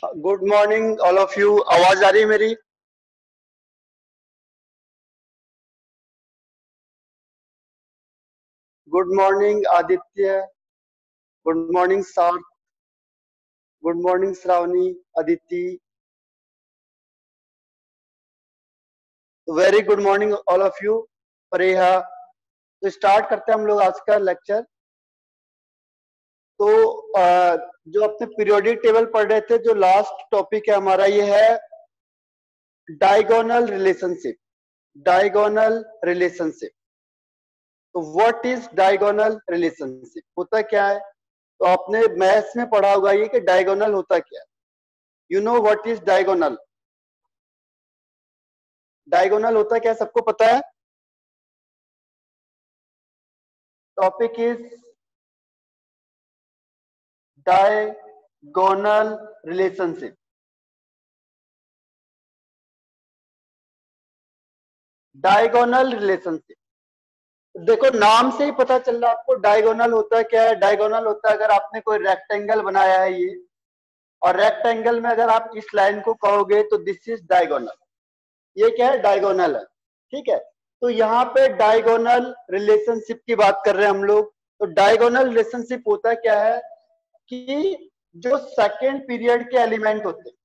Good morning all of you. आवाज आ रही है मेरी? Good morning Aditya. Good morning sir. Good morning Shravani, Aditi. Very good morning all of you. Pareha. तो स्टार्ट करते हैं हम लोग आज का लेक्चर। तो जो अपने पीरियोडिक टेबल पढ़ रहे थे, जो लास्ट टॉपिक है हमारा ये है डायगोनल रिलेशनशिप। Diagonal relationship. तो व्हाट इज डायगोनल रिलेशनशिप, होता क्या है? तो आपने मैथ्स में पढ़ा होगा ये कि डायगोनल होता क्या है। You know what is diagonal? Diagonal होता क्या है, सबको पता है? Topic is diagonal relationship. Diagonal relationship, देखो नाम से ही पता चल रहा है आपको डायगोनल होता क्या है। डायगोनल होता है अगर आपने कोई रेक्टेंगल बनाया है ये, और रेक्टेंगल में अगर आप इस लाइन को कहोगे तो दिस इज डायगोनल। ये क्या है? डायगोनल है। ठीक है। तो यहाँ पे डायगोनल रिलेशनशिप की बात कर रहे हैं हम लोग। तो डायगोनल रिलेशनशिप होता क्या है कि जो सेकेंड पीरियड के एलिमेंट होते हैं,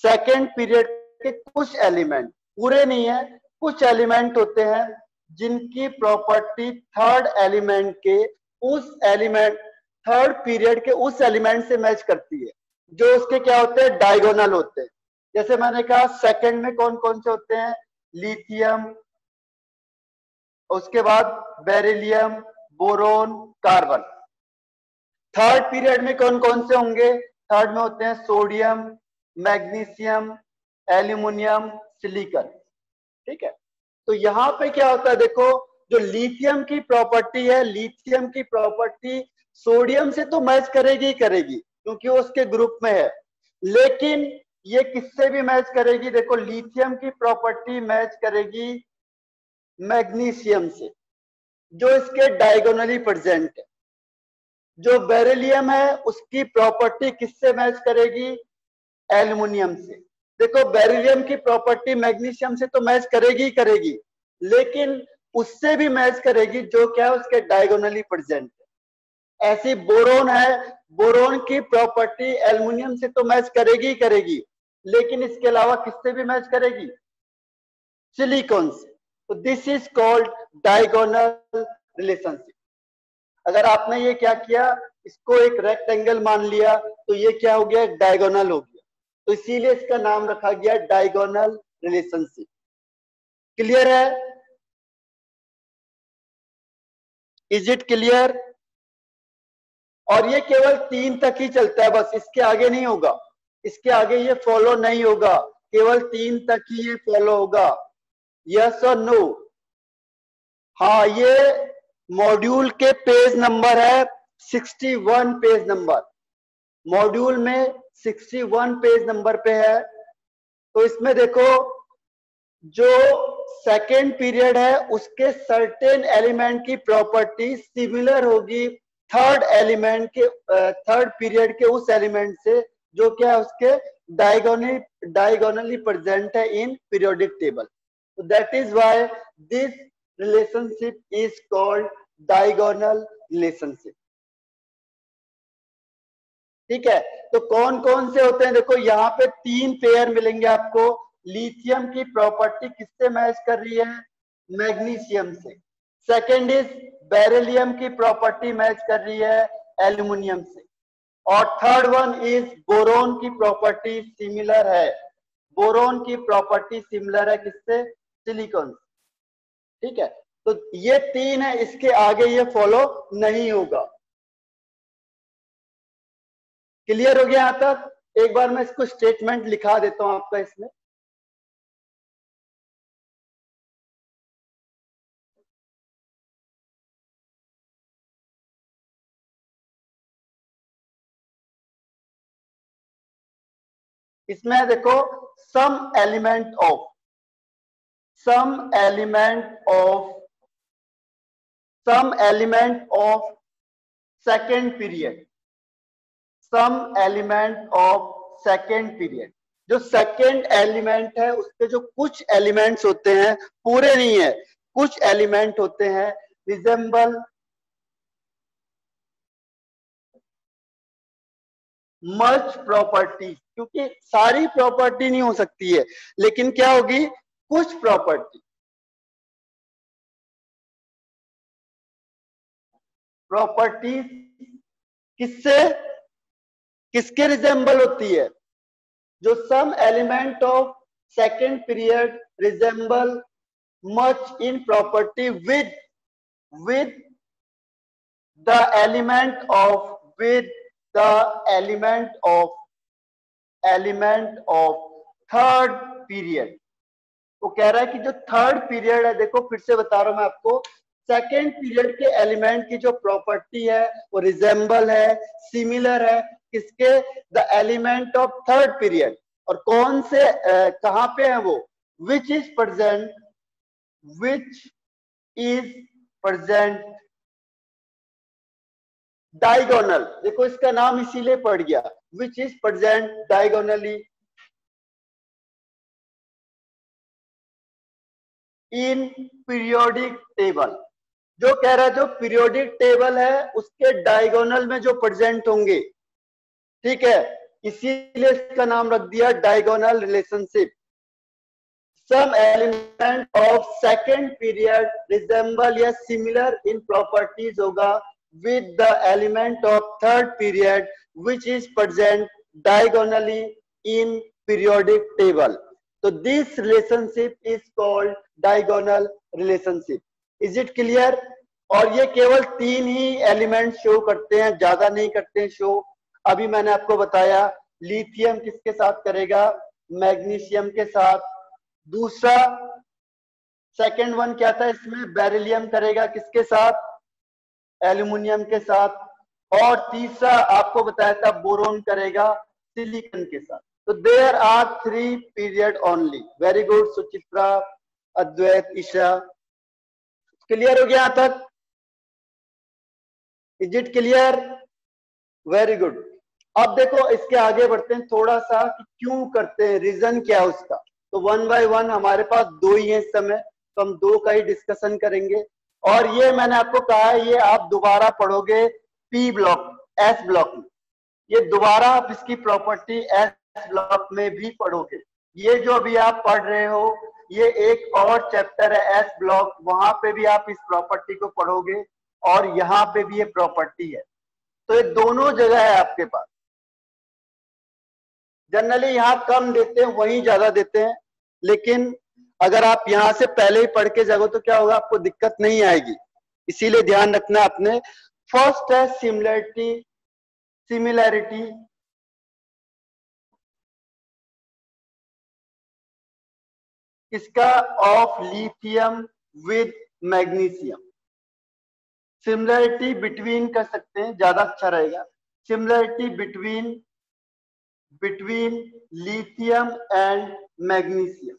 सेकेंड पीरियड के कुछ एलिमेंट, पूरे नहीं है, कुछ एलिमेंट होते हैं जिनकी प्रॉपर्टी थर्ड एलिमेंट के उस एलिमेंट, थर्ड पीरियड के उस एलिमेंट से मैच करती है, जो उसके क्या होते हैं? डायगोनल होते हैं। जैसे मैंने कहा सेकंड में कौन कौन से होते हैं? लिथियम, उसके बाद beryllium, boron, carbon. Third period में कौन कौन से होंगे? थर्ड में होते हैं सोडियम, मैग्नीशियम, एल्यूमिनियम, सिलिकॉन। ठीक है। तो यहां पे क्या होता है, देखो जो लिथियम की प्रॉपर्टी है, लिथियम की प्रॉपर्टी सोडियम से तो मैच करेगी ही करेगी क्योंकि वो उसके ग्रुप में है, लेकिन ये किससे भी मैच करेगी? देखो लिथियम की प्रॉपर्टी मैच करेगी मैग्नीशियम से, जो इसके डायगोनली प्रेजेंट है। जो बेरिलियम है उसकी प्रॉपर्टी किससे मैच करेगी? एल्युमिनियम से। देखो बेरिलियम की प्रॉपर्टी मैग्नीशियम से तो मैच करेगी ही करेगी, लेकिन उससे भी मैच करेगी जो क्या है? उसके डायगोनली प्रेजेंट है। ऐसी बोरोन है, बोरोन की प्रॉपर्टी एल्युमिनियम से तो मैच करेगी ही करेगी, लेकिन इसके अलावा किससे भी मैच करेगी? सिलिकॉन से। तो this is called diagonal relationship. अगर आपने ये क्या किया, इसको एक रेक्टेंगल मान लिया, तो ये क्या हो गया? एक डायगोनल हो गया। तो इसीलिए इसका नाम रखा गया डायगोनल रिलेशनशिप। क्लियर है? Is it clear? और ये केवल 3 तक ही चलता है, बस इसके आगे नहीं होगा। इसके आगे ये फॉलो नहीं होगा, केवल 3 तक ही ये फॉलो होगा। यस और नो? हाँ, ये मॉड्यूल के पेज नंबर है 61 पेज नंबर। मॉड्यूल में 61 पेज नंबर पे है। तो इसमें देखो जो सेकेंड पीरियड है उसके सर्टेन एलिमेंट की प्रॉपर्टी सिमिलर होगी थर्ड एलिमेंट के, थर्ड पीरियड के उस एलिमेंट से जो क्या है? उसके डायगोनली प्रेजेंट है in periodic table. So that is why this relationship is called diagonal relationship. ठीक है। तो कौन कौन से होते हैं? देखो यहाँ पे 3 पेयर मिलेंगे आपको। लिथियम की प्रॉपर्टी किससे मैच कर रही है? मैग्नीशियम से। सेकेंड इज बेरिलियम की प्रॉपर्टी मैच कर रही है एल्यूमिनियम से। और थर्ड वन इज बोरोन की प्रॉपर्टी सिमिलर है। बोरोन की प्रॉपर्टी सिमिलर है किससे? सिलिकॉन। ठीक है। तो ये 3 है, इसके आगे ये फॉलो नहीं होगा। क्लियर हो गया यहां तक? एक बार मैं इसको स्टेटमेंट लिखा देता हूं आपका इसमें। इसमें देखो some element of, some element of, some element of second period, some element of second period. जो सेकेंड एलिमेंट है उसके जो कुछ एलिमेंट्स होते हैं, पूरे नहीं है, कुछ एलिमेंट होते हैं, रिजेंबल मच प्रॉपर्टी, क्योंकि सारी प्रॉपर्टी नहीं हो सकती है, लेकिन क्या होगी, कुछ प्रॉपर्टी। प्रॉपर्टी किससे, किसके रिजेंबल होती है, जो some element of second period resemble much in property with the element of third period. वो कह रहा है कि जो थर्ड पीरियड है, देखो फिर से बता रहा हूं मैं आपको, सेकेंड पीरियड के एलिमेंट की जो प्रॉपर्टी है वो रिजेंबल है, सिमिलर है, किसके, the element of third period. और कौन से कहां पे है वो, विच इज प्रेजेंट डायगोनल। देखो इसका नाम इसीलिए पड़ गया, which is present diagonally in periodic table. जो कह रहा है जो पीरियोडिक टेबल है उसके डायगोनल में जो प्रेजेंट होंगे, ठीक है, इसीलिए इसका नाम रख दिया diagonal relationship. Some element of second period resemble या सिमिलर इन प्रॉपर्टीज होगा with the element of third period which is present diagonally in periodic table. So this relationship is called diagonal relationship. Is it clear? और ये केवल तीन ही element show करते हैं, ज्यादा नहीं करते हैं शो। अभी मैंने आपको बताया लिथियम किसके साथ करेगा, मैग्नीशियम के साथ। दूसरा सेकेंड वन क्या था इसमें, बेरिलियम करेगा किसके साथ, एल्यूमिनियम के साथ। और तीसरा आपको बताया था बोरोन करेगा सिलिकॉन के साथ। तो there are three period only. Very good Suchitra, Advait, Isha, clear हो गया यहां तक, is it clear, very good. अब देखो इसके आगे बढ़ते हैं थोड़ा सा कि क्यों करते हैं, रीजन क्या है उसका। तो वन बाय वन, हमारे पास दो ही है इस समय, तो हम दो का ही डिस्कशन करेंगे। और ये मैंने आपको कहा है, ये आप दोबारा पढ़ोगे पी ब्लॉक, एस ब्लॉक में, ये दोबारा आप इसकी प्रॉपर्टी एस ब्लॉक में भी पढ़ोगे। ये जो अभी आप पढ़ रहे हो ये एक और चैप्टर है एस ब्लॉक, वहां पे भी आप इस प्रॉपर्टी को पढ़ोगे और यहाँ पे भी ये प्रॉपर्टी है। तो ये दोनों जगह है आपके पास। जनरली यहाँ कम देते हैं, वहीं ज्यादा देते हैं, लेकिन अगर आप यहां से पहले ही पढ़ के जाओ तो क्या होगा, आपको दिक्कत नहीं आएगी। इसीलिए ध्यान रखना अपने। फर्स्ट है सिमिलैरिटी इसका of lithium with magnesium. Similarity between कर सकते हैं, ज्यादा अच्छा रहेगा। Similarity between lithium and magnesium,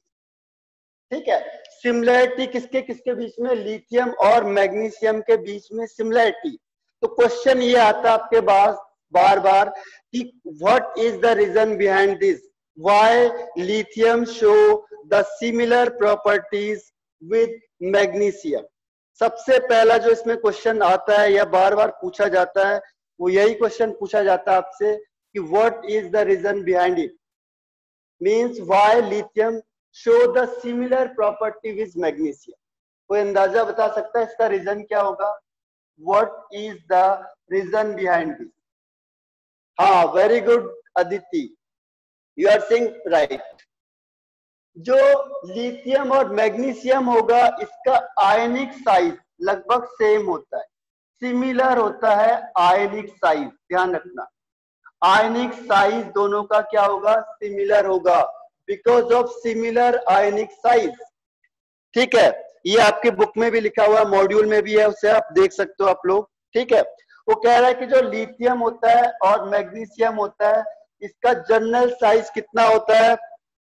ठीक है। सिमिलैरिटी किसके किसके बीच में, लिथियम और मैग्नीशियम के बीच में सिमिलैरिटी। तो क्वेश्चन ये आता है आपके पास बार बार कि what is the reason behind this, why lithium show the similar properties with magnesium. सबसे पहला जो इसमें क्वेश्चन आता है या बार बार पूछा जाता है, वो यही क्वेश्चन पूछा जाता है आपसे कि what is the reason behind it, means why lithium show the similar property with magnesium. कोई अंदाजा बता सकता है इसका रीजन क्या होगा, what is the reason behind this. हाँ, very good Aditi, you are saying right. जो लिथियम और मैग्नीशियम होगा इसका आयनिक साइज लगभग सेम होता है, सिमिलर होता है आयनिक साइज। ध्यान रखना, आयनिक साइज दोनों का क्या होगा, सिमिलर होगा, because of similar ionic size. ठीक है, ये आपके बुक में भी लिखा हुआ है, मॉड्यूल में भी है, उसे आप देख सकते हो आप लोग। ठीक है, वो कह रहा है कि जो लिथियम होता है और मैग्नीशियम होता है इसका जनरल साइज कितना होता है,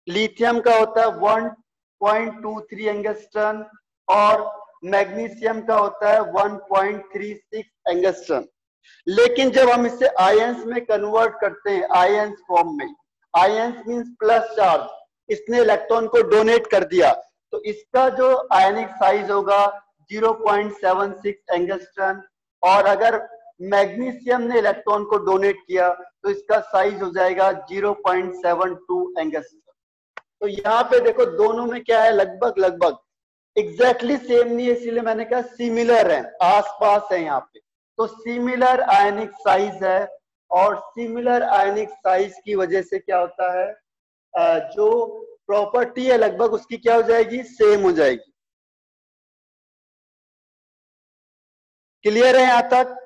लिथियम का होता है 1.23 एंगस्ट्रॉन और मैग्नीशियम का होता है 1.36 एंगस्ट्रॉन। लेकिन जब हम इसे आयंस में कन्वर्ट करते हैं, आयंस फॉर्म में, आयंस मींस प्लस चार्ज, इसने इलेक्ट्रॉन को डोनेट कर दिया, तो इसका जो आयनिक साइज होगा 0.76 एंगस्ट्रॉन। और अगर मैग्नीशियम ने इलेक्ट्रॉन को डोनेट किया तो इसका साइज हो जाएगा 0.72 एंगस्ट्रॉन। तो यहाँ पे देखो दोनों में क्या है, लगभग लगभग एग्जैक्टली सेम नहीं है, इसीलिए मैंने कहा सिमिलर है, आसपास है यहाँ पे। तो सिमिलर आयनिक साइज है, और सिमिलर आयनिक साइज की वजह से क्या होता है, जो प्रॉपर्टी है लगभग उसकी क्या हो जाएगी, सेम हो जाएगी। क्लियर है यहां तक?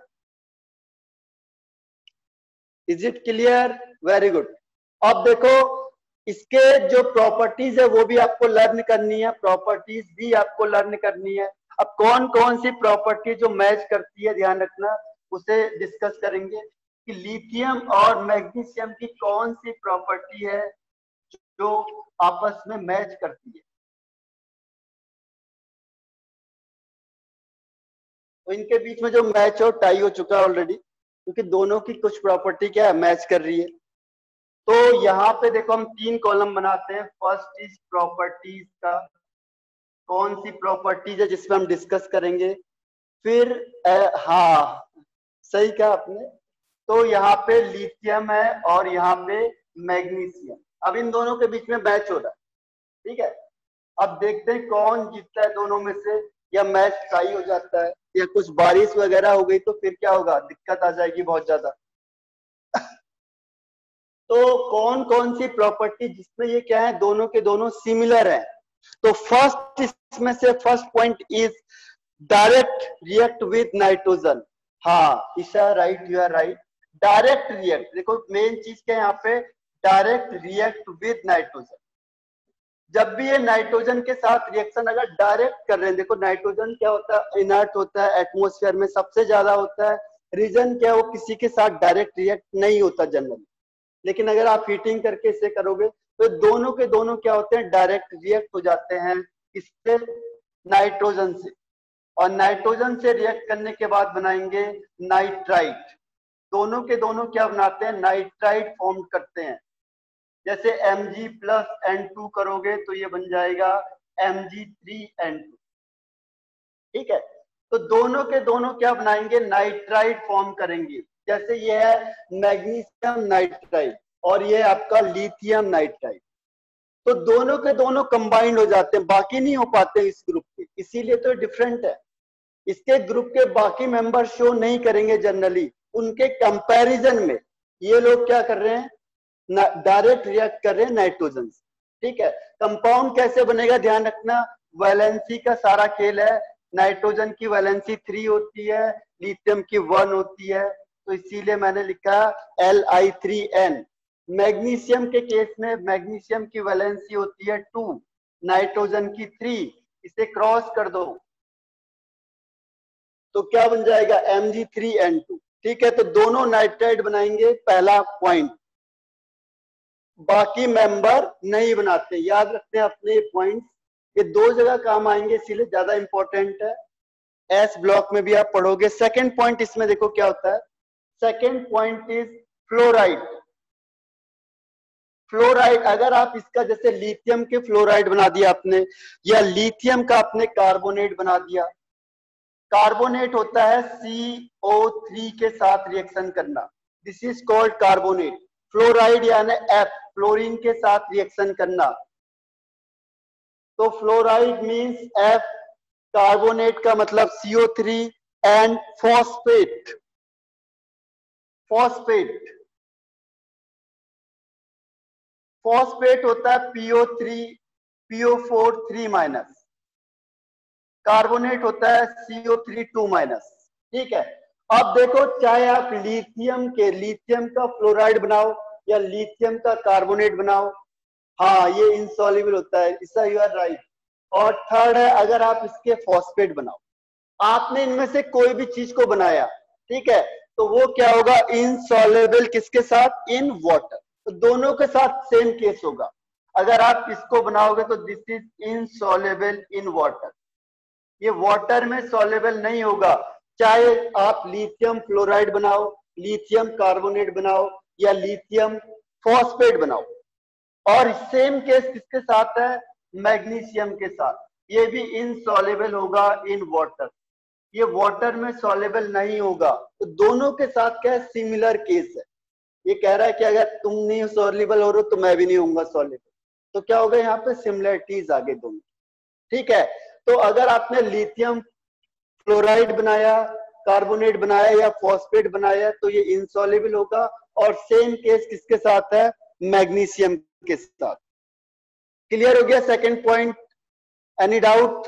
Is it clear? Very good. अब देखो इसके जो प्रॉपर्टीज है वो भी आपको लर्न करनी है, प्रॉपर्टीज भी आपको लर्न करनी है। अब कौन कौन सी प्रॉपर्टी जो मैच करती है ध्यान रखना, उसे डिस्कस करेंगे कि लिथियम और मैग्नीशियम की कौन सी प्रॉपर्टी है जो आपस में मैच करती है। तो इनके बीच में जो मैच हो टाई हो चुका है ऑलरेडी, क्योंकि दोनों की कुछ प्रॉपर्टी क्या है, मैच कर रही है। तो यहाँ पे देखो हम 3 कॉलम बनाते हैं। फर्स्ट इज प्रॉपर्टीज का, कौन सी प्रॉपर्टीज है जिसमें हम डिस्कस करेंगे। फिर हाँ सही कहा आपने, तो यहाँ पे लिथियम है और यहाँ पे मैग्नीशियम। अब इन दोनों के बीच में मैच हो रहा है, ठीक है। अब देखते हैं कौन जीतता है दोनों में से, या मैच टाई हो जाता है, या कुछ बारिश वगैरह हो गई तो फिर क्या होगा, दिक्कत आ जाएगी बहुत ज्यादा। तो कौन कौन सी प्रॉपर्टी जिसमें ये क्या है, दोनों के दोनों सिमिलर हैं। तो फर्स्ट इसमें से first point is direct react with nitrogen. हाँ Isha right, you are right. Direct react, देखो मेन चीज क्या है यहाँ पे, डायरेक्ट रिएक्ट विद नाइट्रोजन। जब भी ये नाइट्रोजन के साथ रिएक्शन अगर डायरेक्ट कर रहे हैं, देखो नाइट्रोजन क्या होता है, इनर्ट होता है, एटमोस्फेयर में सबसे ज्यादा होता है। रीजन क्या है, वो किसी के साथ डायरेक्ट रिएक्ट नहीं होता जनरली, लेकिन अगर आप हीटिंग करके इसे करोगे तो दोनों के दोनों क्या होते हैं, डायरेक्ट रिएक्ट हो जाते हैं इससे, नाइट्रोजन से। और नाइट्रोजन से रिएक्ट करने के बाद बनाएंगे नाइट्राइट। दोनों के दोनों क्या बनाते हैं, नाइट्राइट फॉर्म करते हैं। जैसे Mg+N2 करोगे तो ये बन जाएगा Mg3N2, ठीक है। तो दोनों के दोनों क्या बनाएंगे, नाइट्राइट फॉर्म करेंगे। जैसे ये है मैग्नीशियम नाइट्राइट और ये आपका लिथियम नाइट्राइट, तो दोनों के दोनों कंबाइंड हो जाते हैं, बाकी नहीं हो पाते इस ग्रुप के, इसीलिए तो डिफरेंट है। इसके ग्रुप के बाकी मेंबर शो नहीं करेंगे जनरली, उनके कंपैरिजन में ये लोग क्या कर रहे हैं, डायरेक्ट रिएक्ट कर रहे हैं नाइट्रोजन से, ठीक है। कंपाउंड कैसे बनेगा ध्यान रखना, वैलेंसी का सारा खेल है। नाइट्रोजन की वैलेंसी 3 होती है, लिथियम की 1 होती है, तो इसीलिए मैंने लिखा Li3n। मैग्नीशियम के केस में मैग्नीशियम की वैलेंसी होती है 2, नाइट्रोजन की 3, इसे क्रॉस कर दो तो क्या बन जाएगा Mg3N2, ठीक है। तो दोनों नाइट्राइट बनाएंगे, पहला पॉइंट। बाकी मेंबर नहीं बनाते, याद रखते हैं अपने पॉइंट्स, ये 2 जगह काम आएंगे, इसीलिए ज्यादा इंपॉर्टेंट है। एस ब्लॉक में भी आप पढ़ोगे। सेकंड पॉइंट इसमें देखो क्या होता है, second point is fluoride. Fluoride अगर आप इसका जैसे लिथियम के फ्लोराइड बना दिया आपने, या लिथियम का आपने कार्बोनेट बना दिया। कार्बोनेट होता है CO3 के साथ रिएक्शन करना, this is called carbonate. Fluoride यानी F, फ्लोरीन के साथ रिएक्शन करना, तो फ्लोराइड मींस F, कार्बोनेट का मतलब CO3 and phosphate. Phosphate phosphate होता है PO4 3-, कार्बोनेट होता है CO3 2-, ठीक है। अब देखो चाहे आप लिथियम का फ्लोराइड बनाओ या लिथियम का कार्बोनेट बनाओ, हाँ ये इंसॉल्युबल होता है, इसका यू आर राइट। और थर्ड है अगर आप इसके फॉस्फेट बनाओ, आपने इनमें से कोई भी चीज को बनाया, ठीक है, तो वो क्या होगा, इनसॉल्युबल किसके साथ, इन वाटर। तो दोनों के साथ सेम केस होगा। अगर आप इसको बनाओगे तो this is insoluble in water, ये वाटर में सॉल्युबल नहीं होगा। चाहे आप लिथियम फ्लोराइड बनाओ, लिथियम कार्बोनेट बनाओ या लिथियम फॉस्फेट बनाओ, और सेम केस किसके साथ है, मैग्नीशियम के साथ, ये भी इनसॉल्युबल होगा इन वाटर, ये वाटर में सॉल्युबल नहीं होगा। तो दोनों के साथ क्या है, सिमिलर केस है। ये कह रहा है कि अगर तुम नहीं सॉल्युबल हो रहे हो तो मैं भी नहीं होऊंगा सॉल्युबल, तो क्या होगा यहाँ पे सिमिलरिटीज आगे दोनों। ठीक है, तो अगर आपने लिथियम फ्लोराइड बनाया, कार्बोनेट बनाया या फॉस्फेट बनाया तो ये इनसॉल्युबल होगा, और सेम केस किसके साथ है, मैग्नीशियम के साथ। क्लियर हो गया सेकंड पॉइंट, एनी डाउट?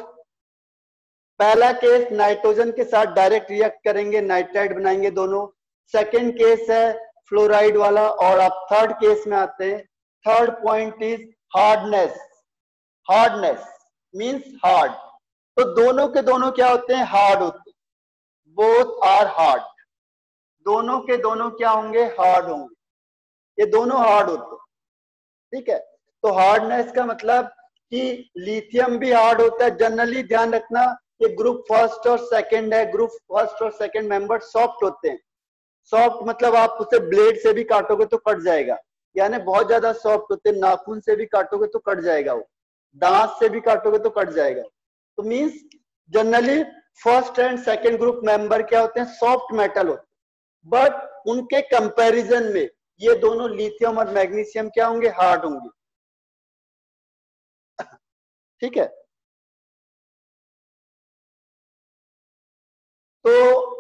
पहला केस नाइट्रोजन के साथ डायरेक्ट रिएक्ट करेंगे, नाइट्राइड बनाएंगे दोनों। सेकंड केस है फ्लोराइड वाला, और आप थर्ड केस में आते हैं। Third point is hardness. Hardness means hard, तो दोनों के दोनों क्या होते हैं, हार्ड होते हैं, बोथ आर हार्ड, दोनों के दोनों क्या होंगे, हार्ड होंगे, ये दोनों हार्ड होते हैं। ठीक है, तो हार्डनेस का मतलब कि लिथियम भी हार्ड होता है। जनरली ध्यान रखना, ये ग्रुप फर्स्ट और सेकंड है, ग्रुप फर्स्ट और सेकंड मेंबर सॉफ्ट होते हैं। सॉफ्ट मतलब आप उसे ब्लेड से भी काटोगे तो कट जाएगा, यानी बहुत ज्यादा सॉफ्ट होते हैं, नाखून से भी काटोगे तो कट जाएगा, वो दांत से भी काटोगे तो कट जाएगा। तो means generally first and second group member क्या होते हैं, सॉफ्ट मेटल होते हैं, बट उनके कंपैरिजन में ये दोनों लिथियम और मैग्नीशियम क्या होंगे, हार्ड होंगे। ठीक है, तो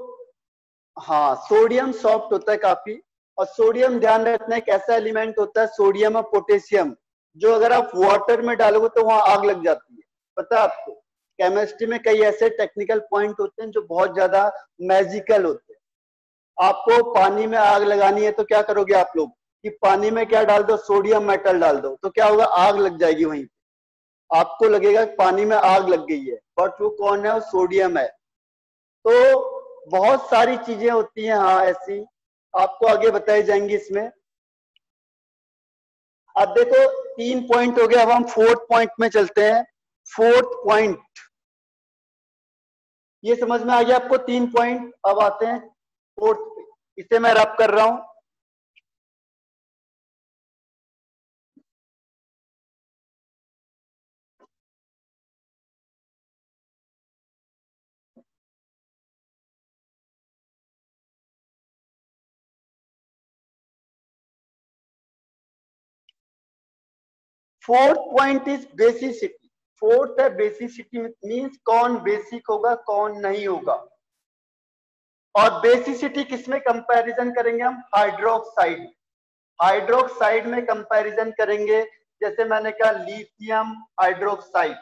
हाँ, सोडियम सॉफ्ट होता है काफी, और सोडियम ध्यान रखना एक ऐसा एलिमेंट होता है, सोडियम और पोटेशियम, जो अगर आप वाटर में डालोगे तो वहां आग लग जाती है। पता है आपको, केमिस्ट्री में कई ऐसे टेक्निकल पॉइंट होते हैं जो बहुत ज्यादा मैजिकल होते हैं। आपको पानी में आग लगानी है तो क्या करोगे आप लोग, कि पानी में क्या डाल दो, सोडियम मेटल डाल दो, तो क्या होगा, आग लग जाएगी वहीं, आपको लगेगा कि पानी में आग लग गई है, बट वो कौन है, वो सोडियम है। तो बहुत सारी चीजें होती हैं हाँ ऐसी, आपको आगे बताई जाएंगी इसमें। अब देखो 3 पॉइंट हो गए, अब हम फोर्थ पॉइंट में चलते हैं। फोर्थ पॉइंट, ये समझ में आ गया आपको 3 पॉइंट। अब आते हैं फोर्थ पे, इसे मैं रब कर रहा हूं। Fourth point is basicity. Fourth है बेसिसिटी, मींस कौन बेसिक होगा कौन नहीं होगा। और बेसिसिटी किसमें कंपैरिजन करेंगे हम, हाइड्रोक्साइड। हाइड्रोक्साइड में कंपैरिजन करेंगे, जैसे मैंने कहा लिथियम हाइड्रोक्साइड,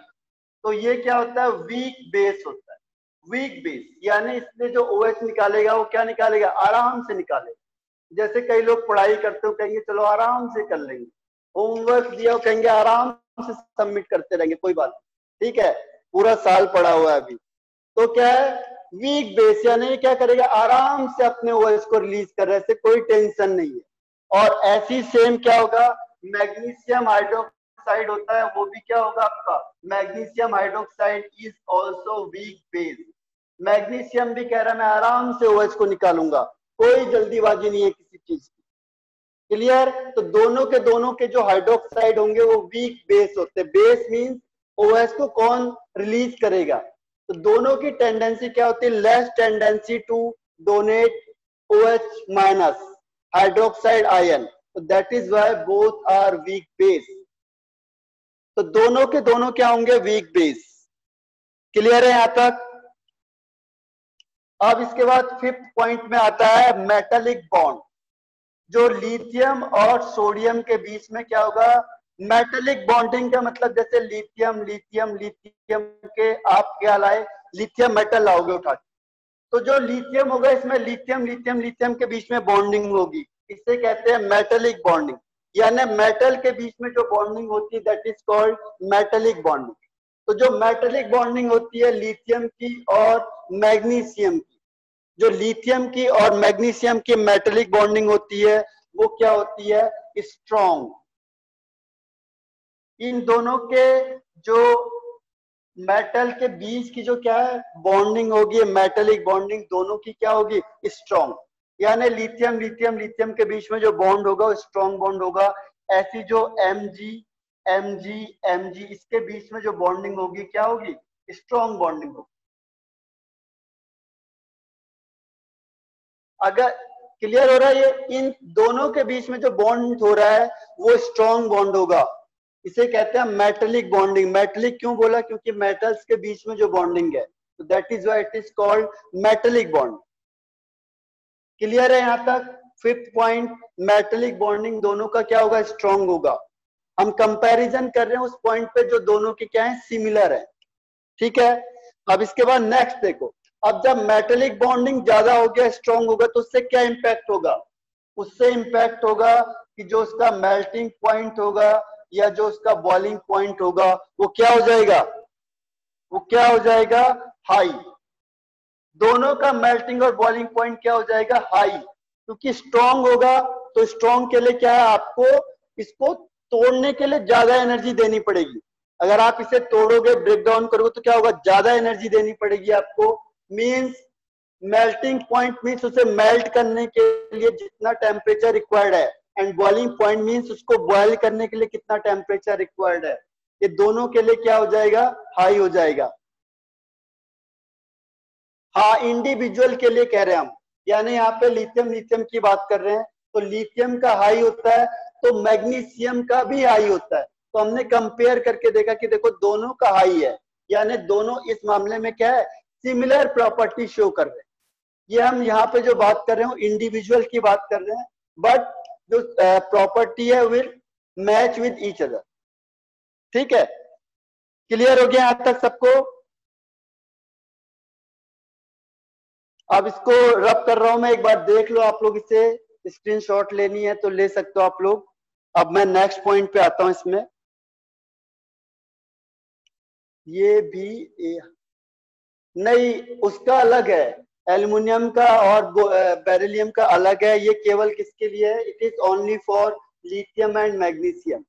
तो ये क्या होता है, वीक बेस होता है। वीक बेस यानी इसमें जो OH निकालेगा वो क्या निकालेगा, आराम से निकालेगा। जैसे कई लोग पढ़ाई करते हो, कहेंगे चलो आराम से कर लेंगे, होमवर्क दिया हो कहेंगे आराम से सबमिट करते रहेंगे, कोई बात नहीं, ठीक है, पूरा साल पढ़ा हुआ है अभी। तो क्या है, वीक बेस यानी क्या करेगा, आराम से अपने OH को रिलीज कर रहे हैं, कोई टेंशन नहीं है। और ऐसी सेम क्या होगा, मैग्नीशियम हाइड्रोक्साइड होता है, वो भी क्या होगा आपका, magnesium hydroxide is also weak base. Magnesium भी कह रहा है मैं आराम से OH को निकालूंगा, कोई जल्दीबाजी नहीं है किसी चीज की। क्लियर? तो दोनों के जो हाइड्रोक्साइड होंगे वो वीक बेस होते हैं। बेस मींस OH को कौन रिलीज करेगा, तो दोनों की टेंडेंसी क्या होती है, less tendency to donate OH minus hydroxide ion, तो that is why both are weak base. तो दोनों के दोनों क्या होंगे, वीक बेस। क्लियर है यहां तक? अब इसके बाद फिफ्थ पॉइंट में आता है मेटालिक बॉन्ड। जो लिथियम और सोडियम के बीच में क्या होगा, मेटालिक बॉन्डिंग का मतलब जैसे लिथियम लिथियम लिथियम के आप क्या लाए, लिथियम मेटल लाओगे उठा के, तो जो लिथियम होगा इसमें लिथियम लिथियम लिथियम के बीच में बॉन्डिंग होगी, इसे कहते हैं मेटालिक बॉन्डिंग। यानी मेटल के बीच में जो बॉन्डिंग होती है that is called metallic bonding. तो जो मेटालिक बॉन्डिंग होती है लिथियम की और मैग्नीशियम की, जो लिथियम की और मैग्नीशियम की मेटालिक बॉन्डिंग होती है वो क्या होती है, स्ट्रॉन्ग। इन दोनों के जो मेटल के बीच की जो क्या है बॉन्डिंग होगी, मेटालिक बॉन्डिंग दोनों की क्या होगी, स्ट्रॉन्ग। यानी लिथियम लिथियम लिथियम के बीच में जो बॉन्ड होगा वो स्ट्रॉन्ग बॉन्ड होगा। ऐसी जो Mg Mg Mg इसके बीच में जो बॉन्डिंग होगी क्या होगी, स्ट्रॉन्ग बॉन्डिंग होगी। अगर क्लियर हो रहा है, ये इन दोनों के बीच में जो बॉन्ड हो रहा है वो स्ट्रॉन्ग बॉन्ड होगा, इसे कहते हैं मेटेलिक बॉन्डिंग। मेटेलिक क्यों बोला, क्योंकि मेटल्स के बीच में जो बॉन्डिंग है, तो that is why it is called metallic bond. Clear है यहां तक? फिफ्थ पॉइंट, मेटेलिक बॉन्डिंग दोनों का क्या होगा, स्ट्रॉन्ग होगा। हम कंपैरिजन कर रहे हैं उस पॉइंट पे जो दोनों के क्या है, सिमिलर है। ठीक है, अब इसके बाद नेक्स्ट देखो, अब जब मेटेलिक बॉन्डिंग ज्यादा हो गया, स्ट्रॉन्ग होगा, तो उससे क्या इंपैक्ट होगा, उससे इंपैक्ट होगा कि जो उसका मेल्टिंग पॉइंट होगा या जो उसका बॉइलिंग पॉइंट होगा वो क्या हो जाएगा, वो क्या हो जाएगा, हाई। दोनों का मेल्टिंग और बॉइलिंग पॉइंट क्या हो जाएगा, हाई, क्योंकि स्ट्रॉन्ग होगा। तो स्ट्रॉन्ग के लिए क्या है, आपको इसको तोड़ने के लिए ज्यादा एनर्जी देनी पड़ेगी। अगर आप इसे तोड़ोगे, ब्रेक डाउन करोगे, तो क्या होगा, ज्यादा एनर्जी देनी पड़ेगी आपको। मींस मेल्टिंग पॉइंट मींस उसे मेल्ट करने के लिए जितना टेम्परेचर रिक्वायर्ड है, एंड बॉइलिंग पॉइंट मींस उसको बॉयल करने के लिए कितना टेम्परेचर रिक्वायर्ड है। ये दोनों के लिए क्या हो जाएगा, हाई हो जाएगा। हाँ, इंडिविजुअल के लिए कह रहे हैं हम, यानी यहाँ पे लिथियम लिथियम की बात कर रहे हैं, तो लिथियम का हाई होता है तो मैग्नीशियम का भी हाई होता है। तो हमने कंपेयर करके देखा कि देखो दोनों का हाई है, यानी दोनों इस मामले में क्या है, सिमिलर प्रॉपर्टी शो कर रहे हैं। ये हम यहाँ पे जो बात कर रहे हो इंडिविजुअल की बात कर रहे हैं, बट जो प्रॉपर्टी है will match with each other. ठीक है, क्लियर हो गया यहाँ तक सबको? अब इसको रब कर रहा हूं मैं, एक बार देख लो आप लोग, इसे स्क्रीनशॉट लेनी है तो ले सकते हो आप लोग। अब मैं नेक्स्ट पॉइंट पे आता हूं। इसमें ये भी नहीं, उसका अलग है, एल्युमिनियम का और बेरिलियम का अलग है। ये केवल किसके लिए है, it is only for lithium and magnesium.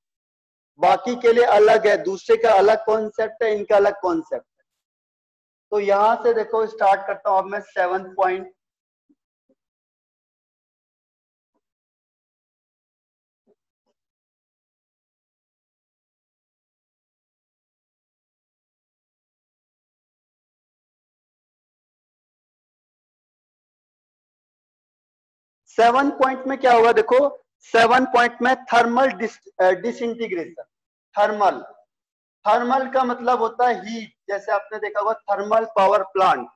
बाकी के लिए अलग है, दूसरे का अलग कॉन्सेप्ट है, इनका अलग कॉन्सेप्ट है। तो यहां से देखो स्टार्ट करता हूं अब मैं 7th पॉइंट। सेवन पॉइंट में क्या होगा, देखो 7 पॉइंट में थर्मल डिसइंटीग्रेशन। थर्मल, थर्मल का मतलब होता है हीट, जैसे आपने देखा होगा थर्मल पावर प्लांट,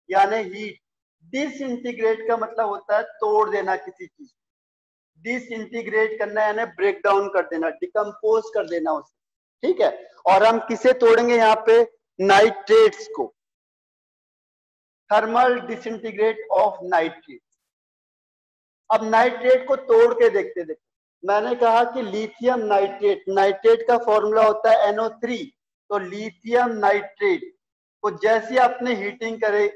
यानी हीट। डिसइंटीग्रेट का मतलब होता है तोड़ देना किसी चीज, डिसइंटीग्रेट करना यानी ब्रेक डाउन कर देना, डिकम्पोज कर देना उसे। ठीक है, और हम किसे तोड़ेंगे यहाँ पे, नाइट्रेट्स को, थर्मल डिसइंटीग्रेट ऑफ नाइट्रेट। अब नाइट्रेट को तोड़ के देखते मैंने कहा कि लिथियम नाइट्रेट, नाइट्रेट का फॉर्मूला होता है NO3। तो लिथियम नाइट्रेट को जैसे आपने हीटिंग करे,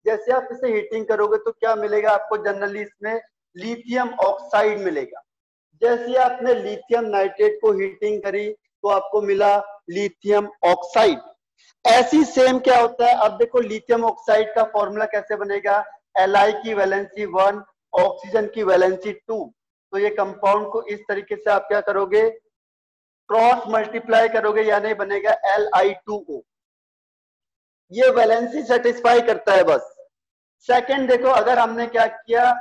जैसे आप इसे हीटिंग करोगे तो क्या मिलेगा आपको, जनरली इसमें लिथियम ऑक्साइड मिलेगा। जैसे आपने लिथियम नाइट्रेट को हीटिंग करी तो आपको मिला लिथियम ऑक्साइड। ऐसी सेम क्या होता है, अब देखो लिथियम ऑक्साइड का फॉर्मूला कैसे बनेगा, Li की वैलेंसी 1, ऑक्सीजन की वैलेंसी 2। तो ये कंपाउंड को इस तरीके से आप क्या करोगे, क्रॉस मल्टीप्लाई करोगे, यानी बनेगा Li2O। ये वैलेंसी सेटिस्फाई करता है बस। सेकंड देखो, अगर हमने क्या किया,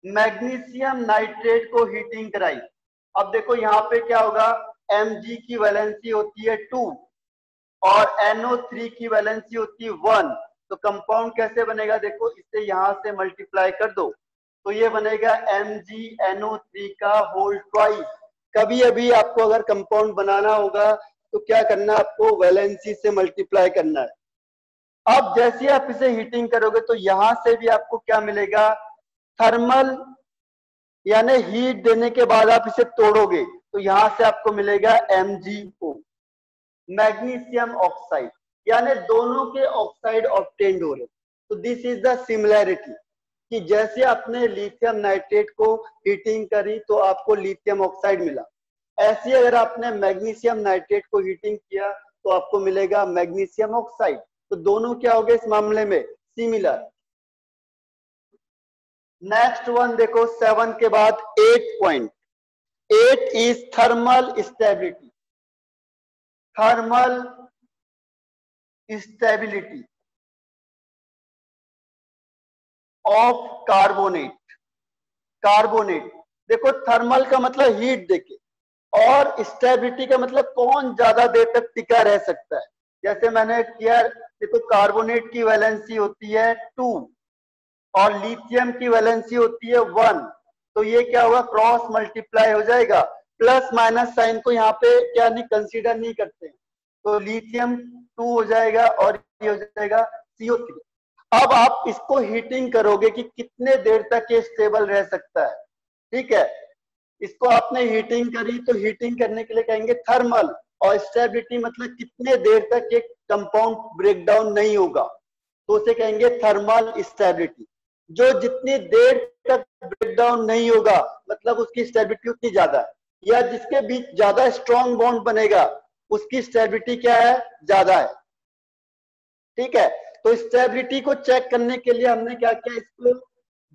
मैग्नीशियम नाइट्रेट को हीटिंग कराई। अब देखो यहाँ पे क्या होगा, Mg की वैलेंसी होती है 2 और NO3 की वैलेंसी होती है 1। तो कंपाउंड कैसे बनेगा, देखो इसे यहां से मल्टीप्लाई कर दो तो ये बनेगा MgNO3 का होल ट्वाइस। कभी अभी आपको अगर कंपाउंड बनाना होगा तो क्या करना है, आपको वैलेंसी से मल्टीप्लाई करना है। अब जैसे आप इसे हीटिंग करोगे तो यहां से भी आपको क्या मिलेगा, थर्मल, यानी हीट देने के बाद आप इसे तोड़ोगे तो यहां से आपको मिलेगा MgO, मैग्नीशियम ऑक्साइड, यानी दोनों के ऑक्साइड ऑब्टेन्ड हो रहे। तो दिस इज द सिमिलैरिटी, कि जैसे आपने लिथियम नाइट्रेट को हीटिंग करी तो आपको लिथियम ऑक्साइड मिला, ऐसे अगर आपने मैग्नीशियम नाइट्रेट को हीटिंग किया तो आपको मिलेगा मैग्नीशियम ऑक्साइड। तो दोनों क्या हो गए इस मामले में, सिमिलर। नेक्स्ट वन देखो 7 के बाद 8 point. 8 is thermal stability. Thermal stability of carbonate. Carbonate, देखो थर्मल का मतलब हीट देके, और स्टेबिलिटी का मतलब कौन ज्यादा देर तक टिका रह सकता है। जैसे मैंने किया, देखो कार्बोनेट की वैलेंसी होती है 2 और लिथियम की वैलेंसी होती है 1, तो ये क्या होगा, क्रॉस मल्टीप्लाई हो जाएगा। प्लस माइनस साइन को यहाँ पे क्या नहीं कंसीडर नहीं करते, तो लिथियम 2 हो जाएगा और ये हो जाएगा CO3। अब आप इसको हीटिंग करोगे कि कितने देर तक ये स्टेबल रह सकता है, ठीक है। इसको आपने हीटिंग करी तो हीटिंग करने के लिए कहेंगे थर्मल, और स्टेबिलिटी मतलब कितने देर तक ये कंपाउंड ब्रेक डाउन नहीं होगा, तो उसे कहेंगे थर्मल स्टेबिलिटी। जो जितनी देर तक ब्रेक डाउन नहीं होगा मतलब उसकी स्टेबिलिटी उतनी ज्यादा है, या जिसके बीच ज्यादा स्ट्रॉन्ग बॉन्ड बनेगा उसकी स्टेबिलिटी क्या है, ज्यादा है, ठीक है। तो स्टेबिलिटी को चेक करने के लिए हमने क्या किया, इसको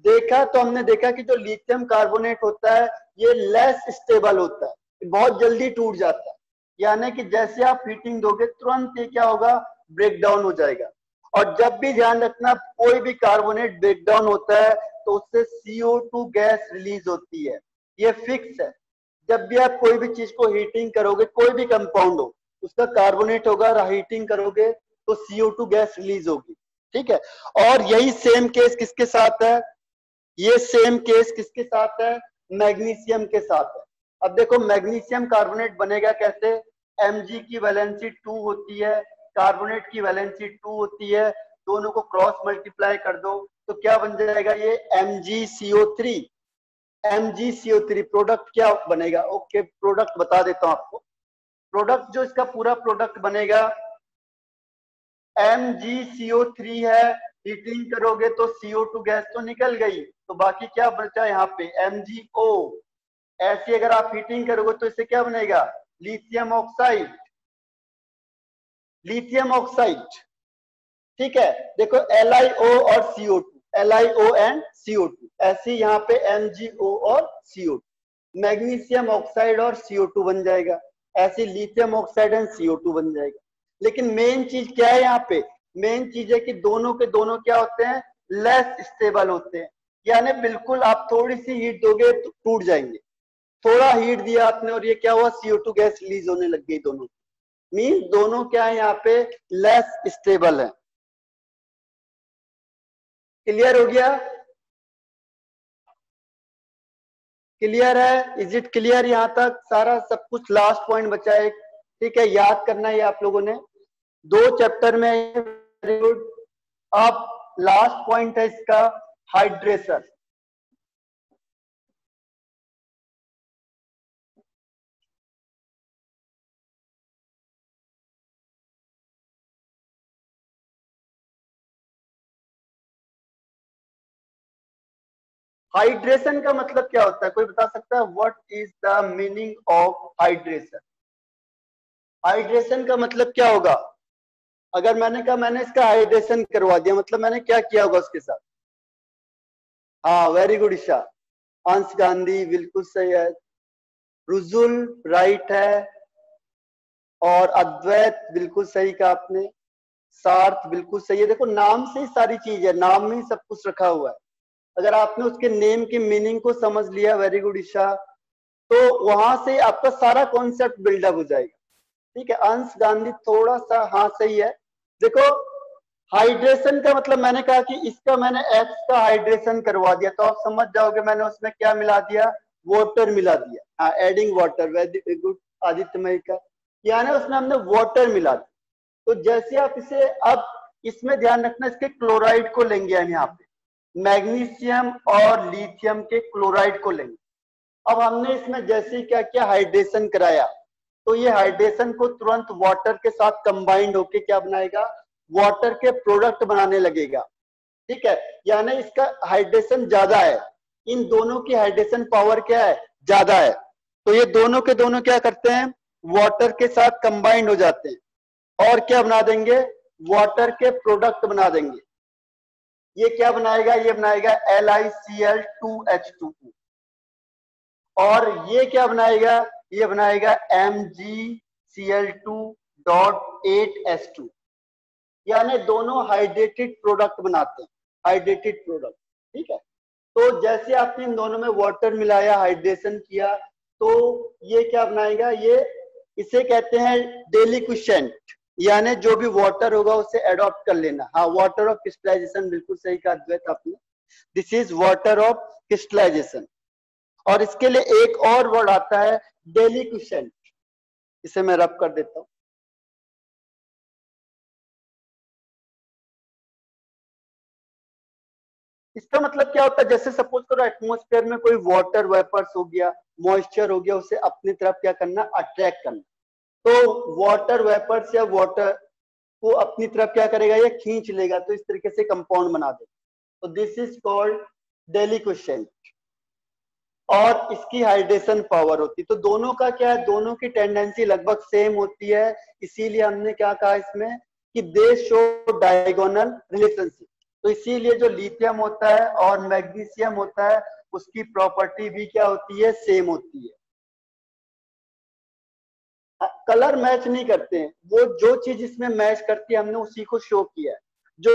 देखा, तो हमने देखा कि जो लिथियम कार्बोनेट होता है ये लेस स्टेबल होता है, बहुत जल्दी टूट जाता है, यानी कि जैसे आप हीटिंग दोगे तुरंत ये क्या होगा, ब्रेक डाउन हो जाएगा। और जब भी ध्यान रखना, कोई भी कार्बोनेट ब्रेक डाउन होता है तो उससे CO2 गैस रिलीज होती है, ये फिक्स है। जब भी आप कोई भी चीज को हीटिंग करोगे, कोई भी कंपाउंड हो, उसका कार्बोनेट होगा, हीटिंग करोगे तो CO2 गैस रिलीज होगी, ठीक है। और यही सेम केस किसके साथ है, ये सेम केस किसके साथ है, मैग्नीशियम के साथ है। अब देखो मैग्नीशियम कार्बोनेट बनेगा कैसे, Mg की वैलेंसी 2 होती है, कार्बोनेट की वैलेंसी 2 होती है, दोनों को क्रॉस मल्टीप्लाई कर दो तो क्या बन जाएगा, ये MgCO3। MgCO3 प्रोडक्ट क्या बनेगा, ओके प्रोडक्ट बता देता हूं आपको। प्रोडक्ट जो इसका पूरा प्रोडक्ट बनेगा MgCO3 है, हीटिंग करोगे तो CO2 गैस तो निकल गई, तो बाकी क्या बचा यहाँ पे, MgO। ऐसी अगर आप हीटिंग करोगे तो इससे क्या बनेगा, लिथियम ऑक्साइड, लिथियम ऑक्साइड, ठीक है। देखो LiO और CO2, LiO एंड CO2, ऐसी यहाँ पे MgO और CO2, मैग्नीशियम ऑक्साइड और CO2 बन जाएगा, ऐसे लिथियम ऑक्साइड एंड CO2 बन जाएगा। लेकिन मेन चीज क्या है यहाँ पे, मेन चीज है कि दोनों के दोनों क्या होते हैं, लेस स्टेबल होते हैं, यानी बिल्कुल आप थोड़ी सी हीट दोगे तो टूट जाएंगे। थोड़ा हीट दिया आपने और ये क्या हुआ, CO2 गैस रिलीज होने लग गई, दोनों मीन दोनों क्या है यहाँ पे, लेस स्टेबल है। क्लियर हो गया, क्लियर है, इज इट क्लियर यहाँ तक सारा सब कुछ, लास्ट पॉइंट बचा है, ठीक है, याद करना है आप लोगों ने, 2 चैप्टर में, वेरी गुड। अब लास्ट पॉइंट है इसका, हाइड्रेशन। हाइड्रेशन का मतलब क्या होता है, कोई बता सकता है, what is the meaning of hydration. Hydration का मतलब क्या होगा, अगर मैंने कहा मैंने इसका हाइड्रेशन करवा दिया, मतलब मैंने क्या किया होगा उसके साथ। हाँ वेरी गुड ईशा, अंश गांधी बिल्कुल सही है, रुजुल राइट है, और अद्वैत बिल्कुल सही कहा आपने, सार्थ बिल्कुल सही है। देखो नाम से ही सारी चीज है, नाम में ही सब कुछ रखा हुआ है, अगर आपने उसके नेम की मीनिंग को समझ लिया, वेरी गुड ईशा, तो वहां से आपका सारा कॉन्सेप्ट बिल्डअप हो जाएगा, ठीक है। अंश गांधी थोड़ा सा हाँ सही है। देखो हाइड्रेशन का मतलब मैंने कहा कि इसका मैंने एक्स का हाइड्रेशन करवा दिया, तो आप समझ जाओगे मैंने उसमें क्या मिला दिया, वाटर मिला दिया, हाँ adding water, very good Aditya मई का, यानी उसमें हमने वाटर मिला दिया। तो जैसे आप इसे, अब इसमें ध्यान रखना, इसके क्लोराइड को लेंगे हम यहाँ पे, मैग्नीशियम और लिथियम के क्लोराइड को लेंगे। अब हमने इसमें जैसे ही क्या किया, हाइड्रेशन कराया, तो ये हाइड्रेशन को तुरंत वाटर के साथ कंबाइंड होके क्या बनाएगा, वाटर के प्रोडक्ट बनाने लगेगा, ठीक है, यानी इसका हाइड्रेशन ज्यादा है, इन दोनों की हाइड्रेशन पावर क्या है, ज्यादा है, तो ये दोनों के दोनों क्या करते हैं, वाटर के साथ कंबाइंड हो जाते हैं और क्या बना देंगे, वाटर के प्रोडक्ट बना देंगे। ये क्या बनाएगा, ये बनाएगा LiCl2H2O, और ये क्या बनाएगा, ये बनाएगा MgCl2.8H2, यानी दोनों हाइड्रेटेड प्रोडक्ट बनाते हैं, हाइड्रेटेड प्रोडक्ट। ठीक है, तो जैसे आपने इन दोनों में वाटर मिलाया, हाइड्रेशन किया, तो ये क्या बनाएगा, ये इसे कहते हैं डेलिक्विशेंट, यानी जो भी वाटर होगा उसे एडॉप्ट कर लेना। हाँ, वाटर ऑफ क्रिस्टलाइजेशन, बिल्कुल सही कहा अद्वैत आपने, this is water of crystallization. और इसके लिए एक और वर्ड आता है डेलिक्विशेंट, इसे मैं रब कर देता हूं। इसका मतलब क्या होता है, जैसे सपोज करो एटमॉस्फेयर में कोई वाटर वेपर्स हो गया, मॉइस्चर हो गया, उसे अपनी तरफ क्या करना, अट्रैक्ट करना। तो वाटर वेपर्स या वाटर को अपनी तरफ क्या करेगा, ये खींच लेगा, तो इस तरीके से कंपाउंड बना देगा। तो दिस इज कॉल्ड डेलिक्विशेंट। और इसकी हाइड्रेशन पावर होती है। तो दोनों का क्या है, दोनों की टेंडेंसी लगभग सेम होती है, इसीलिए हमने क्या कहा इसमें कि दे शो डायगोनल रिलेशनशिप। तो इसीलिए जो लिथियम होता है और मैग्नीशियम होता है, उसकी प्रॉपर्टी भी क्या होती है, सेम होती है। कलर मैच नहीं करते हैं, वो जो चीज इसमें मैच करती है हमने उसी को शो किया है, जो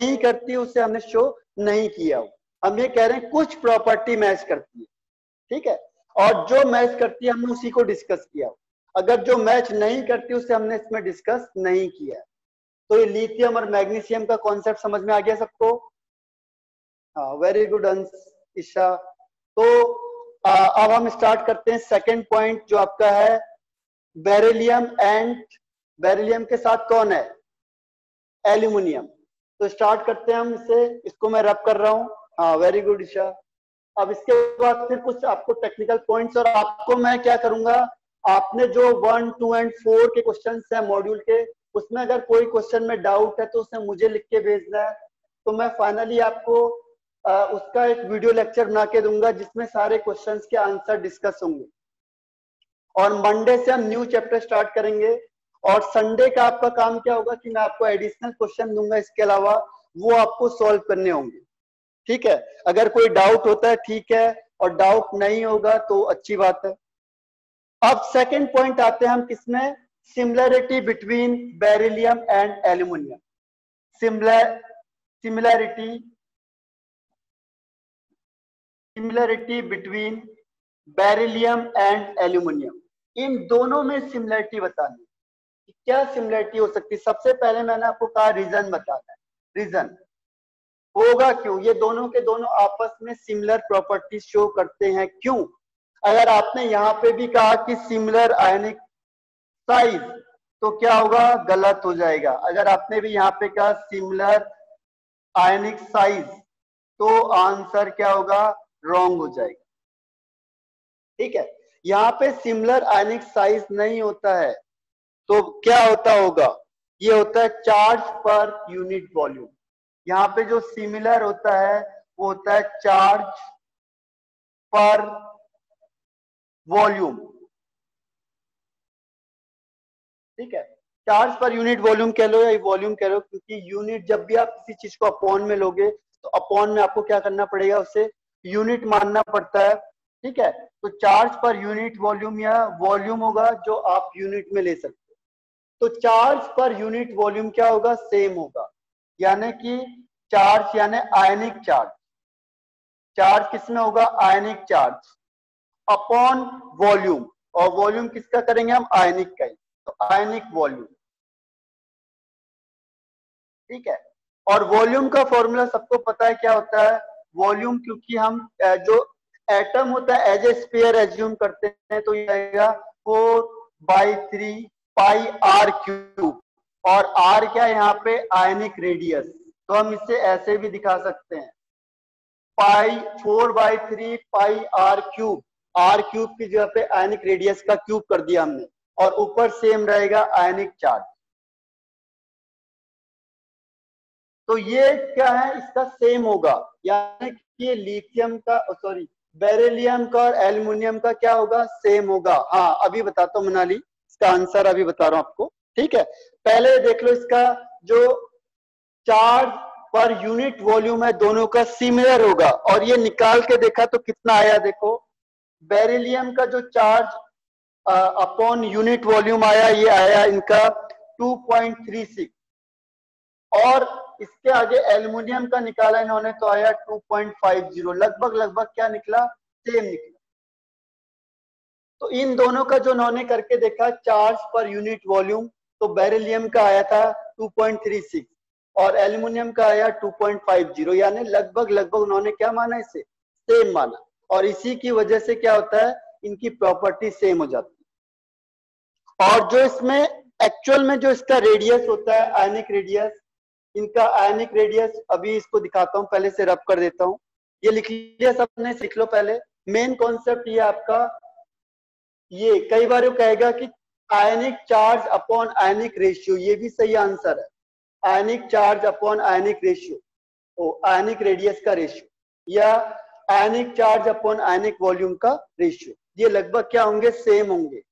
नहीं करती उसे हमने शो नहीं किया। हम ये कह रहे हैं कुछ प्रॉपर्टी मैच करती है, ठीक है, और जो मैच करती है हमने उसी को डिस्कस किया। अगर जो मैच नहीं करती उसे हमने इसमें डिस्कस नहीं किया। तो ये लिथियम और मैग्नीशियम का कॉन्सेप्ट समझ में आ गया सबको? हाँ, वेरी गुड अंश ईशा। तो अब हम स्टार्ट करते हैं सेकंड पॉइंट जो आपका है बेरिलियम, एंड बेरिलियम के साथ कौन है, एल्यूमिनियम। तो स्टार्ट करते हैं हम इसे, इसको मैं रब कर रहा हूँ। हाँ, वेरी गुड ईशा। अब इसके बाद फिर कुछ आपको टेक्निकल पॉइंट्स, और आपको मैं क्या करूंगा, आपने जो 1, 2 एंड 4 के क्वेश्चन है मॉड्यूल के, उसमें अगर कोई क्वेश्चन में डाउट है तो उसे मुझे लिख के भेजना है। तो मैं फाइनली आपको उसका एक वीडियो लेक्चर बना के दूंगा जिसमें सारे क्वेश्चंस के आंसर डिस्कस होंगे। और मंडे से हम न्यू चैप्टर स्टार्ट करेंगे। और संडे का आपका काम क्या होगा कि मैं आपको एडिशनल क्वेश्चन दूंगा, इसके अलावा वो आपको सॉल्व करने होंगे। ठीक है, अगर कोई डाउट होता है ठीक है, और डाउट नहीं होगा तो अच्छी बात है। अब सेकंड पॉइंट आते हैं हम किसमें, similarity between beryllium and aluminium. Similarity between beryllium and aluminium, इन दोनों में सिमिलरिटी बतानी। क्या सिमिलरिटी हो सकती है? सबसे पहले मैंने आपको कहा रीजन बताना है। रीजन होगा क्यों, ये दोनों के दोनों आपस में सिमिलर प्रॉपर्टी शो करते हैं, क्यों? अगर आपने यहाँ पे भी कहा कि सिमिलर आयनिक साइज, तो क्या होगा, गलत हो जाएगा। अगर आपने भी यहाँ पे कहा सिमिलर आयनिक साइज, तो आंसर क्या होगा, रॉन्ग हो जाएगा। ठीक है, यहाँ पे सिमिलर आयनिक साइज नहीं होता है, तो क्या होता होगा, ये होता है चार्ज पर यूनिट वॉल्यूम। यहाँ पे जो सिमिलर होता है वो होता है चार्ज पर वॉल्यूम। ठीक है, चार्ज पर यूनिट वॉल्यूम कह लो या वॉल्यूम कह लो, क्योंकि यूनिट जब भी आप किसी चीज को अपॉन में लोगे तो अपॉन में आपको क्या करना पड़ेगा, उसे यूनिट मानना पड़ता है। ठीक है, तो चार्ज पर यूनिट वॉल्यूम या वॉल्यूम होगा जो आप यूनिट में ले सकते हो। तो चार्ज पर यूनिट वॉल्यूम क्या होगा, सेम होगा, यानी कि चार्ज यानी आयनिक चार्ज, चार्ज किसमें होगा, आयनिक चार्ज अपॉन वॉल्यूम, और वॉल्यूम किसका करेंगे हम, आयनिक का ही, तो आयनिक वॉल्यूम। ठीक है, और वॉल्यूम का फॉर्मूला सबको पता है क्या होता है, वॉल्यूम, क्योंकि हम जो एटम होता है एज ए स्फीयर एज्यूम करते हैं, तो ये आएगा 4/3 पाई आर क्यूब, और आर क्या है यहाँ पे, आयनिक रेडियस। तो हम इसे ऐसे भी दिखा सकते हैं, 4/3 पाई आर क्यूब, आर क्यूब की जगह पे आयनिक रेडियस का क्यूब कर दिया हमने, और ऊपर सेम रहेगा आयनिक चार्ज। तो ये क्या है, इसका सेम होगा, यानी कि ये लिथियम का, सॉरी, बेरिलियम का और एल्युमिनियम का क्या होगा, सेम होगा। हाँ, अभी बताता हूँ मनाली, इसका आंसर अभी बता रहा हूं आपको। ठीक है, पहले देख लो इसका जो चार्ज पर यूनिट वॉल्यूम है दोनों का सिमिलर होगा, और ये निकाल के देखा तो कितना आया, देखो बेरिलियम का जो चार्ज अपॉन यूनिट वॉल्यूम आया, ये आया इनका 2.36, और इसके आगे एल्युमिनियम का निकाला इन्होंने तो आया 2.50, लगभग लगभग क्या निकला, सेम निकला। तो इन दोनों का जो उन्होंने करके देखा चार्ज पर यूनिट वॉल्यूम, तो बेरिलियम का आया था 2.36 और एल्युमिनियम का आया 2.50, यानी लगभग लगभग उन्होंने क्या माना, इसे सेम माना, और इसी की वजह से क्या होता है, इनकी प्रॉपर्टी सेम हो जाती है। और जो इसमें एक्चुअल में जो इसका रेडियस होता है, आयनिक रेडियस, इनका आयनिक रेडियस अभी इसको दिखाता हूं, पहले से रब कर देता हूं। ये लिख लिया सबने, सीख लो पहले। मेन कॉन्सेप्ट ये आपका, ये कई बार वो कहेगा कि आयनिक चार्ज अपॉन आयनिक रेशियो, ये भी सही आंसर है, आयनिक चार्ज अपॉन आयनिक रेशियो, ओ आयनिक रेडियस का रेशियो, या आयनिक चार्ज अपॉन आयनिक वॉल्यूम का रेशियो, ये लगभग क्या होंगे, सेम होंगे।